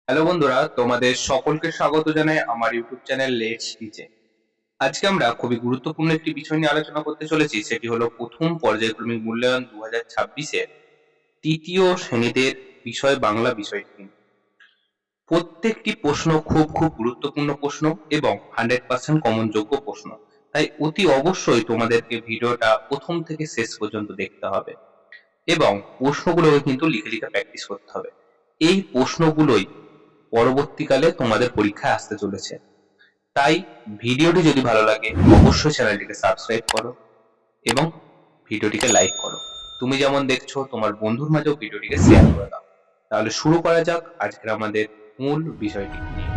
Hello বন্ধুরা, তোমাদের সকলকে স্বাগত জানাই আমার ইউটিউব চ্যানেল লেটস টিচে। আজকে আমরা খুবই গুরুত্বপূর্ণ একটি বিষয় নিয়ে আলোচনা করতে চলেছি, সেটি হলো প্রথম পর্যায়ক্রমিক মূল্যায়ন 2026-এর তৃতীয় শ্রেণীদের বিষয় বাংলা বিষয়টি নিয়ে। প্রত্যেকটি প্রশ্ন খুব খুব গুরুত্বপূর্ণ প্রশ্ন এবং 100% কমন যোগ্য প্রশ্ন। তাই অতি অবশ্যই তোমাদেরকে ভিডিওটা প্রথম থেকে শেষ পর্যন্ত দেখতে হবে এবং প্রশ্নগুলোকে কিন্তু লিখে লিখে প্র্যাকটিস করতে হবে। এই প্রশ্নগুলোই পরবর্তীকালে তোমাদের পরীক্ষায় আসতে চলেছে। তাই ভিডিওটি যদি ভালো লাগে অবশ্যই চ্যানেলটিকে সাবস্ক্রাইব করো এবং ভিডিওটিকে লাইক করো। তুমি যেমন দেখছো তোমার বন্ধুর মাঝেও ভিডিওটিকে শেয়ার করে দাও। তাহলে শুরু করা যাক আজকের আমাদের মূল বিষয়টি নিয়ে।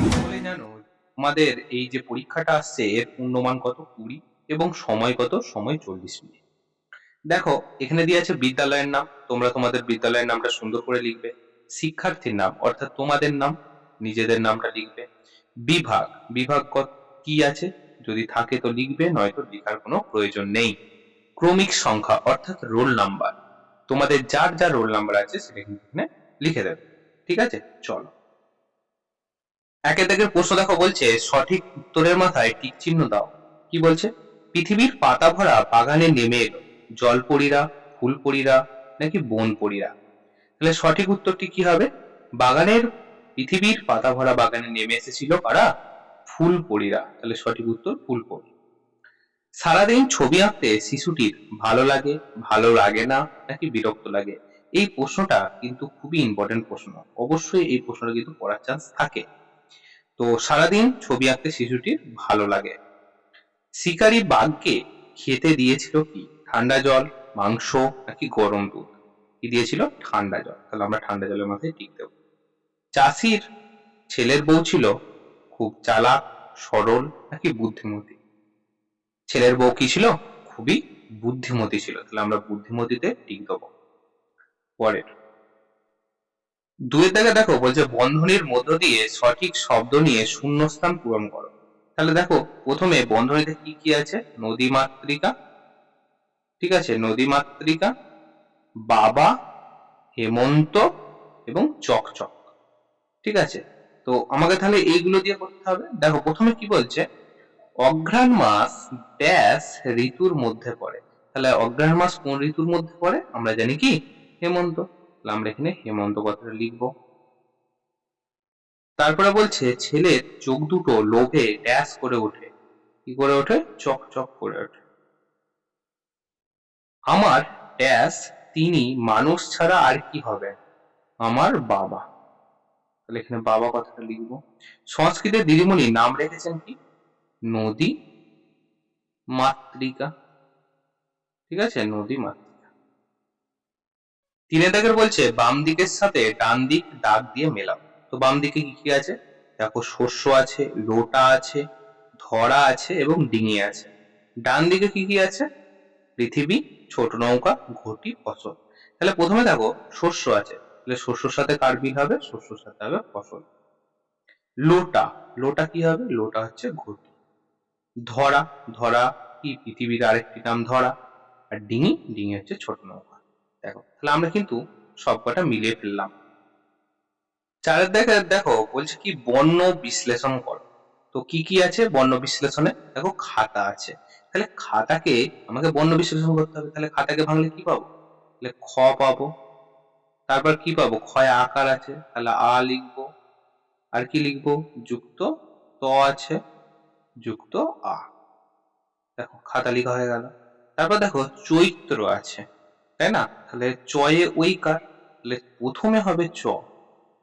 সকলে জানো আমাদের এই যে পরীক্ষাটা আসছে এর পূর্ণমান কত 20 এবং সময় কত সময় 40 মিনিট। দেখো এখানে দিয়ে আছে বিদ্যালয়ের নাম, তোমরা তোমাদের বিদ্যালয়ের নামটা সুন্দর করে লিখবে। শিক্ষার্থীর নাম অর্থাৎ তোমাদের নাম, নিজেদের নামটা লিখবে। বিভাগ, বিভাগ কি আছে, যদি থাকে তো লিখবে, নয়তো লেখার কোনো প্রয়োজন নেই। ক্রমিক সংখ্যা অর্থাৎ রোল নাম্বার, তোমাদের যার যার রোল নাম্বার আছে সেটা কিন্তু এখানে লিখে দেবে। ঠিক আছে, চলো একে দাগের প্রশ্ন দেখো, বলছে সঠিক উত্তরের মাথায় টিক চিহ্ন দাও। কি বলছে? পৃথিবীর পাতা ভরা বাগানে নেমে এলো জলপরীরা, ফুলপরীরা নাকি বনপরীরা? তাহলে সঠিক উত্তরটি কি হবে? বাগানের, পৃথিবীর পাতা ভরা বাগানে নেমে এসেছিল কারা? ফুলপরীরা। তাহলে সঠিক উত্তর ফুলপরী। সারাদিন ছবি আঁকতে শিশুটির ভালো লাগে, ভালো লাগে না নাকি বিরক্ত লাগে? এই প্রশ্নটা কিন্তু খুবই ইম্পর্টেন্ট প্রশ্ন, অবশ্যই এই প্রশ্নটা কিন্তু পড়ার চান্স থাকে। তো সারাদিন ছবি আঁকতে শিশুটির ভালো লাগে। শিকারী বাঘকে খেতে দিয়েছিল কি? ঠান্ডা জল, মাংস নাকি গরম দুধ? কি দিয়েছিল? ঠান্ডা জল। তাহলে আমরা ঠান্ডা জলের মাথায় টিক দেব। চাষির ছেলের বউ ছিল খুব চালাক, সরল নাকি বুদ্ধিমতী? ছেলের বউ কি ছিল? খুবই বুদ্ধিমতী ছিল। তাহলে আমরা বুদ্ধিমতীতে টিক দেবো। পরের দুয়ের দাগে দেখো, বলছে বন্ধনীর মধ্য দিয়ে সঠিক শব্দ নিয়ে শূন্যস্থান পূরণ করো। তাহলে দেখো প্রথমে বন্ধনীতে কি কি আছে? নদীমাতৃকা, ঠিক আছে, নদীমাতৃকা, বাবা, হেমন্ত এবং চকচক। ঠিক আছে, তো আমাকে তাহলে এইগুলো দিয়ে করতে হবে। দেখো প্রথমে কি বলছে? অঘ্রাণ মাস ড্যাশ ঋতুর মধ্যে পড়ে। তাহলে অঘ্রাণ মাস কোন ঋতুর মধ্যে পড়ে? আমরা জানি কি? হেমন্ত। তাহলে আমরা এখানে হেমন্ত কথাটা লিখবো। তারপরে বলছে ছেলের চোখ দুটো লোভে ড্যাশ করে ওঠে। কি করে ওঠে? চকচক করে ওঠে। আমার ড্যাশ তিনি মানুষ ছাড়া আর কি হবে? আমার বাবা। তাহলে এখানে বাবা কথাটা লিখবো। সংস্কৃতের দিদিমণি নাম রেখেছেন কি? নদী মাতৃকা। ঠিক আছে, নদী মাতৃকা। তিনের দাগের বলছে বাম দিকের সাথে ডান দিক দাগ দিয়ে মেলাও। তো বাম দিকে কি কি আছে? দেখো শস্য আছে, লোটা আছে, ধরা আছে এবং ডিঙি আছে। ডান দিকে কি কি আছে? পৃথিবী, ছোট নৌকা, ঘটি, ফসল। তাহলে প্রথমে দেখো শস্য আছে, তাহলে শস্যর সাথে কার মিল হবে? শস্যর সাথে হবে ফসল। লোটা, লোটা কি হবে? লোটা হচ্ছে ঘটি। ধরা, ধরা কি? পৃথিবীর আরেকটি নাম ধরা। আর ডিঙি, ডিঙি হচ্ছে ছোট নৌকা। দেখো তাহলে আমরা কিন্তু সবকটা মিলিয়ে ফেললাম। চারের দেখে দেখো বলছে কি বর্ণ বিশ্লেষণ করো। তো কি কি আছে বর্ণ বিশ্লেষণে? দেখো খাতা আছে, তাহলে খাতাকে আমাকে বর্ণ বিশ্লেষণ করতে হবে। তাহলে খাতাকে ভাঙলে কি পাবো? তাহলে খ পাবো। তারপর কি পাবো? ক্ষয় আকার আছে, তাহলে আ লিখবো। আর কি লিখবো? যুক্ত ত আছে, যুক্ত আ। দেখো খাতা লেখা হয়ে গেল। তারপর দেখো চৈত্র আছে, তাই না? তাহলে চয়ে ঐকার, তাহলে প্রথমে হবে চ।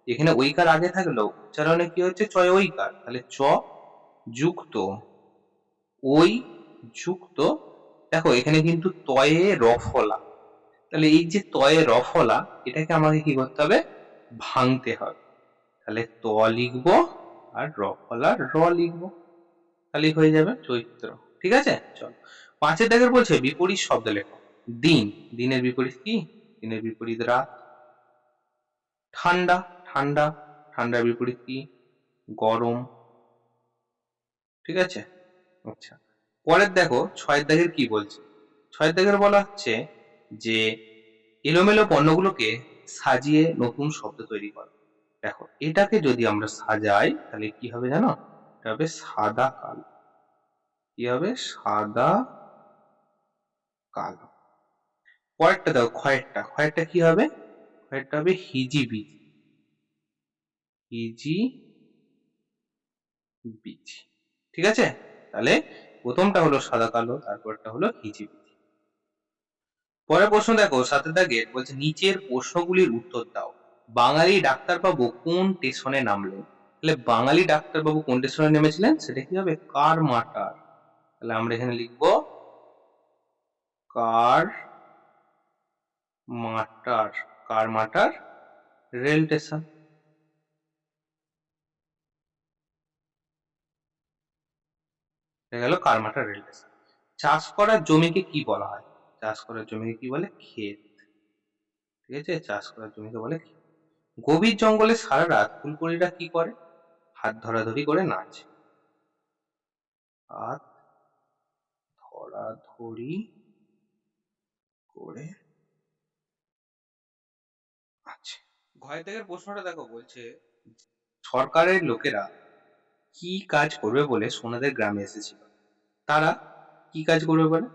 এখানে ঐকার আগে থাকলেও উচ্চারণে কি হচ্ছে? চয়ে ঐকার। তাহলে চ যুক্ত ওই যুক্ত, দেখো এখানে কিন্তু তয়ে রফলা। তাহলে এই যে তয়ে রফলা, এটাকে আমাকে কি করতে হবে? ভাঙতে হবে। তাহলে ত লিখবো আর রফলার র লিখবো। তাহলেই হয়ে যাবে চৈত্র। ঠিক আছে, চল পাঁচের দাগের বলছে বিপরীত শব্দ লেখো। দিন, দিনের বিপরীত কি? দিনের বিপরীত রাত। ঠান্ডা, ঠান্ডা, ঠান্ডার বিপরীত কি? গরম। ঠিক আছে, আচ্ছা। পরের দেখো ছয়ের দাগের কি বলছে? 6 দাগের বলা হচ্ছে যে এলোমেলো পণ্যগুলোকে সাজিয়ে নতুন শব্দ তৈরি করো। দেখো এটাকে যদি আমরা সাজাই তাহলে কি হবে জানো? এটা হবে সাদা কালো। কি হবে? সাদা কালো। পরেরটা দেখো খয়েরটা। খয়েরটা কি হবে? খয়েরটা হবে হিজিবিজি। হিজিবিজি। ঠিক আছে? তাহলে প্রথমটা হলো সাদা কালো, তারপরটা হলো হিজিবিজি। পরের প্রশ্ন দেখো 7 দাগের বলছে নিচের প্রশ্নগুলির উত্তর দাও। বাঙালি ডাক্তারবাবু কোন স্টেশনে নামলেন? তাহলে বাঙালি ডাক্তারবাবু কোন স্টেশনে নেমেছিলেন? সেটা কি হবে? কারমাটার। তাহলে আমরা এখানে লিখবো কারমাটার। Karmatar rail station. এটা গেল কারমাটার রেল স্টেশন। চাষ করার জমিকে কি বলা হয়? চাষ করার জমিকে কি বলে? ক্ষেত। ঠিক আছে? চাষ করার জমিকে বলে ক্ষেত। গভীর জঙ্গলে সারা রাত ফুলকড়িরা কি করে? হাত ধরাধরি করে নাচে। হাত ধরাধরি করে আছে। ঘয় থেকে প্রশ্নটা দেখো বলছে সরকারের লোকেরা কি কাজ করবে বলে সোনাদের গ্রামে এসেছিল? তারা কি কাজ করবে বলে?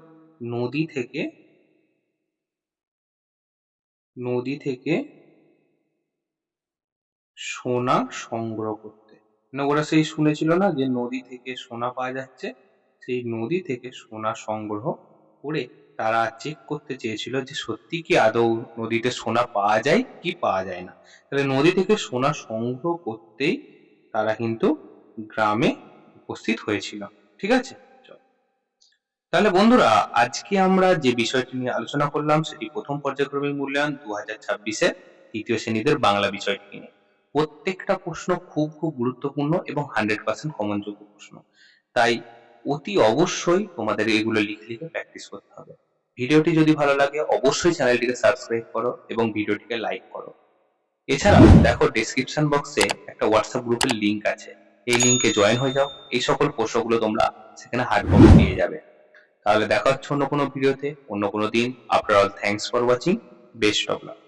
নদী থেকে সোনা সংগ্রহ করতে। মানে ওরা সেই শুনেছিল না যে নদী থেকে সোনা পাওয়া যাচ্ছে, সেই নদী থেকে সোনা সংগ্রহ করে তারা চেক করতে চেয়েছিল যে সত্যি কি আদৌ নদীতে সোনা পাওয়া যায় কি পাওয়া যায় না। তাহলে নদী থেকে সোনা সংগ্রহ করতেই তারা কিন্তু গ্রামে উপস্থিত হয়েছিল। ঠিক আছে? চলো। তাহলে বন্ধুরা আজকে আমরা যে বিষয়টি নিয়ে আলোচনা করলাম সেটি প্রথম পর্যায়ক্রমিক মূল্যায়ন 2026-এর তৃতীয় শ্রেণীদের বাংলা বিষয়টি নিয়ে। প্রত্যেকটা প্রশ্ন খুব খুব গুরুত্বপূর্ণ এবং 100% কমনযোগ্য প্রশ্ন। তাই অতি অবশ্যই তোমাদের এগুলো লিখে লিখে প্র্যাকটিস করতে হবে। ভিডিওটি যদি ভালো লাগে অবশ্যই চ্যানেলটিকে সাবস্ক্রাইব করো এবং ভিডিওটিকে লাইক করো। এছাড়াও দেখো ডেসক্রিপশন বক্সে একটা হোয়াটসঅ্যাপ গ্রুপের লিংক আছে। এই লিংকে জয়েন হয়ে যাও। এই সকল প্রশ্নগুলো তোমরা সেখানে হার্ড কপি পেয়ে যাবে। তাহলে দেখা হচ্ছে অন্য কোনো ভিডিওতে অন্য কোনো দিন। After all thanks for watching. Best of luck.